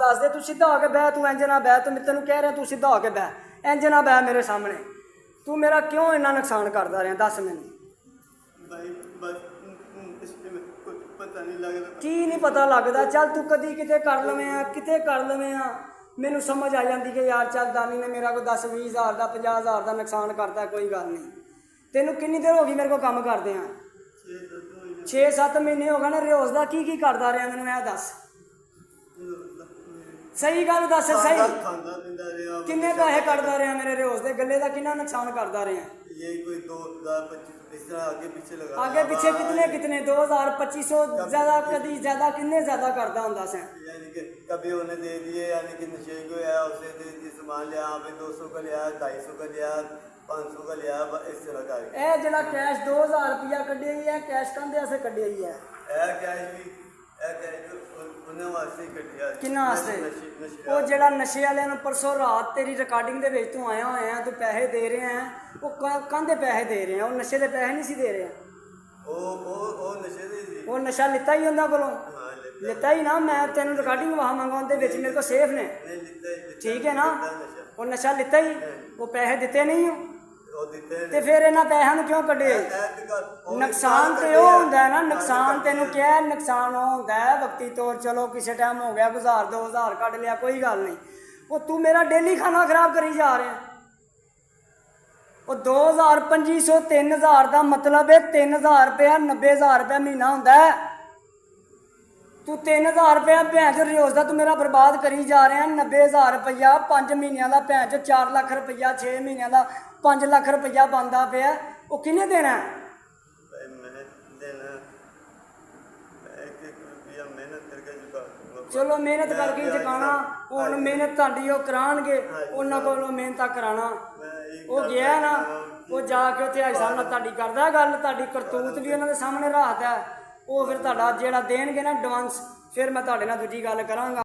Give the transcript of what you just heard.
दस दे, तू सीधा होके बह, तू इंज ना बह, तू तेन कह रहा तू सीधा होके बह, इंज ना बह मेरे सामने। तू मेरा क्यों इन्ना नुकसान करता रहा, दस मैनू की नहीं पता लगता। चल तू कदी किते कर लवें किते कर लवें, मैनू समझ आ जाती कि यार चल दानी ने मेरा कोई 10-20 हज़ार का 50 हज़ार का नुकसान करता, कोई गल नहीं। तेनू किन्नी देर हो गई मेरे को काम करदे हैं? 6-7 महीने हो गए ना। रिओज का की करता रहा, मैनू यह दस, सही गल दस, सही किन्ने पैसे कटदा रहा मेरे रिओज के, गले का किन्ना नुकसान करता रहा? आगे पीछे कितने 2000-2500 ज्यादा, कभी ज्यादा, किन्ने ज्यादा करता होंदा सा? कभी उन्हें दे दिए, यानी कि नशे को आया उसे दे दिए, सामान लिया, 200 का लिया, 250 का लिया, 500 का लिया, इस तरह का। ए जड़ा कैश 2000 रुपया कढ़िया ही है, कैश कहंदे असें कढ़िया ही है, किन्ना वास्ते? वो जड़ा नशे वाले ने परसों रात तेरी रिकॉर्डिंग दे विच तू आया होया, तू पैसे दे रहे हैं, वो कहंदे पैसे दे रहे हैं, वो नशे दे पैसे नहीं सी दे रहे? वो नशा लिता ही उन्हां कोलों, लिता ही ना। मैं तेन रिकॉर्डिंग वहाँ मंगवाने विच मेरे को सेफ ने, ठीक है ना? वो नशा लिता ही, वो पैसे दिते नहीं हो, तो फिर इन्होंने पैसों क्यों कढ़े? नुकसान तो वो होंदा है ना, नुकसान तेनों क्या है, नुकसान वो होंदा है वक्ती तौर, चलो किसी टाइम हो गया 1000-2000 कढ़ लिया, कोई गल नहीं। वो तू मेरा डेली खाना खराब करी जा रहा है। वो 2000-2500-3000 का मतलब है 3000 रुपया, 90,000 रुपया महीना होंदा है। तू 3000 रुपया भैन चो रिओज का तू मेरा बर्बाद करी जा रहा है। 90,000 रुपया 5 महीनों का, भैन चो 4 लाख रुपया 6 महीनों का 5 लाख रुपया बनता पाया, वो किन्ने देना है? चलो मेहनत करके चुकाना, हुण मेहनत तुहाडी वो कराणगे, उन्हां कोलों मेहनत कराना। वो गया ना, वो जाके उत्थे हाजी साहब नाल तुहाडी करदा गल, तुहाडी करतूत भी उन्हां दे सामने रखदा, वो फिर तुहाडा जेहड़ा देणगे ना एडवांस, फिर मैं तुहाडे नाल दूजी गल करांगा।